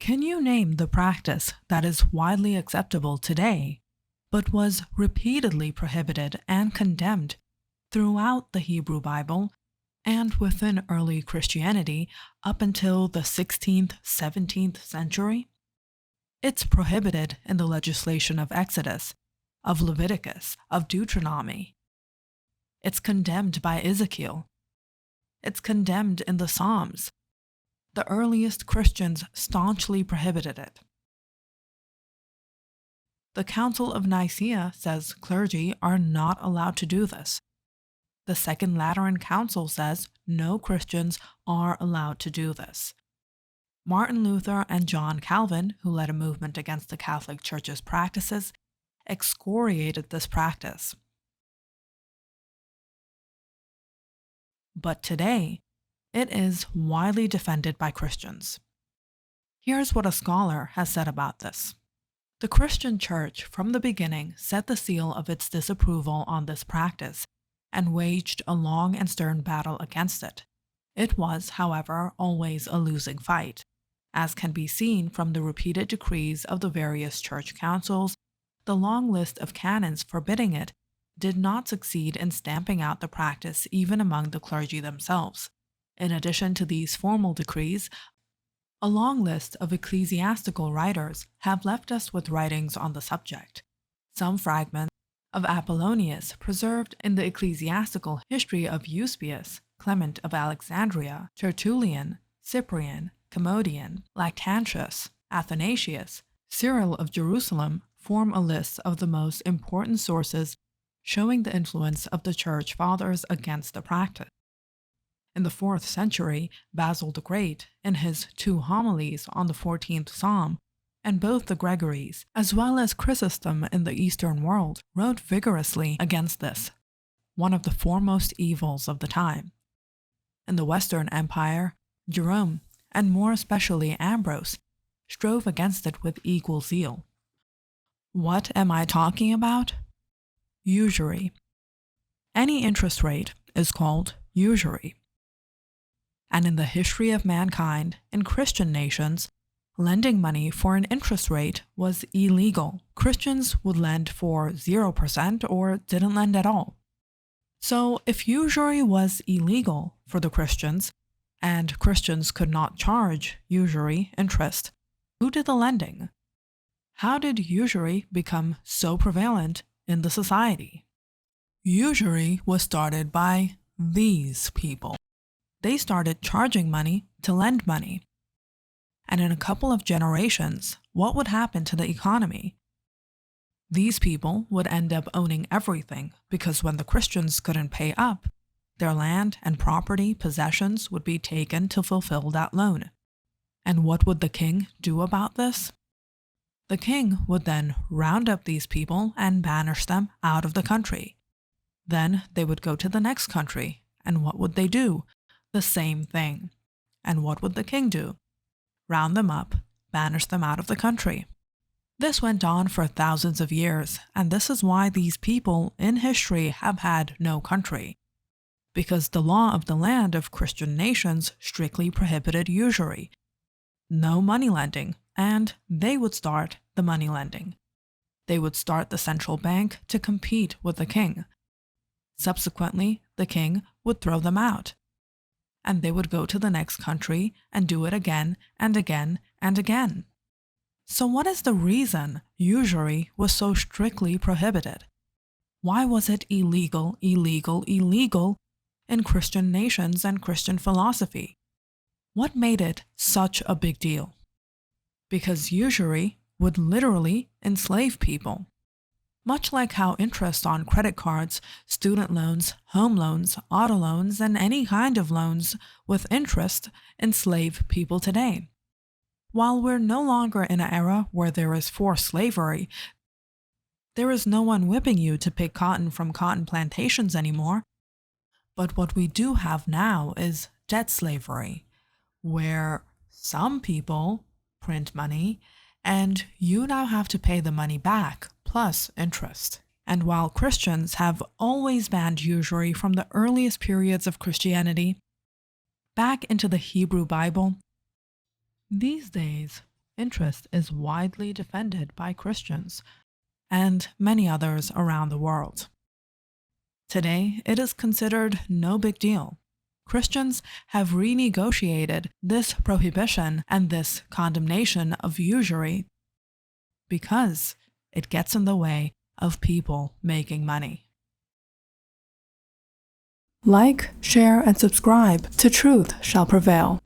Can you name the practice that is widely acceptable today, but was repeatedly prohibited and condemned throughout the Hebrew Bible and within early Christianity up until the 16th, 17th century? It's prohibited in the legislation of Exodus, of Leviticus, of Deuteronomy. It's condemned by Ezekiel. It's condemned in the Psalms. The earliest Christians staunchly prohibited it. The Council of Nicaea says clergy are not allowed to do this. The Second Lateran Council says no Christians are allowed to do this. Martin Luther and John Calvin, who led a movement against the Catholic Church's practices, excoriated this practice. But today, it is widely defended by Christians. Here's what a scholar has said about this. The Christian Church from the beginning set the seal of its disapproval on this practice and waged a long and stern battle against it. It was, however, always a losing fight. As can be seen from the repeated decrees of the various church councils, the long list of canons forbidding it did not succeed in stamping out the practice even among the clergy themselves. In addition to these formal decrees, a long list of ecclesiastical writers have left us with writings on the subject. Some fragments of Apollonius preserved in the ecclesiastical history of Eusebius, Clement of Alexandria, Tertullian, Cyprian, Commodian, Lactantius, Athanasius, Cyril of Jerusalem form a list of the most important sources showing the influence of the Church Fathers against the practice. In the 4th century, Basil the Great, in his 2 homilies on the 14th Psalm, and both the Gregories, as well as Chrysostom in the Eastern world, wrote vigorously against this, one of the foremost evils of the time. In the Western Empire, Jerome, and more especially Ambrose, strove against it with equal zeal. What am I talking about? Usury. Any interest rate is called usury. And in the history of mankind, in Christian nations, lending money for an interest rate was illegal. Christians would lend for 0% or didn't lend at all. So if usury was illegal for the Christians, and Christians could not charge usury interest, who did the lending? How did usury become so prevalent in the society? Usury was started by these people. They started charging money to lend money. And in a couple of generations, what would happen to the economy? These people would end up owning everything because when the Christians couldn't pay up, their land and property possessions would be taken to fulfill that loan. And what would the king do about this? The king would then round up these people and banish them out of the country. Then they would go to the next country, and what would they do? The same thing. And what would the king do? Round them up, banish them out of the country. This went on for thousands of years, and this is why these people in history have had no country. Because the law of the land of Christian nations strictly prohibited usury. No money lending, and they would start the money lending. They would start the central bank to compete with the king. Subsequently, the king would throw them out. And they would go to the next country and do it again and again and again. So what is the reason usury was so strictly prohibited? Why was it illegal in Christian nations and Christian philosophy? What made it such a big deal? Because usury would literally enslave people. Much like how interest on credit cards, student loans, home loans, auto loans, and any kind of loans with interest enslave people today. While we're no longer in an era where there is forced slavery, there is no one whipping you to pick cotton from cotton plantations anymore. But what we do have now is debt slavery, where some people print money and you now have to pay the money back plus interest. And while Christians have always banned usury from the earliest periods of Christianity back into the Hebrew Bible, these days interest is widely defended by Christians and many others around the world. Today, it is considered no big deal. Christians have renegotiated this prohibition and this condemnation of usury because it gets in the way of people making money. Like, share, and subscribe to Truth Shall Prevail.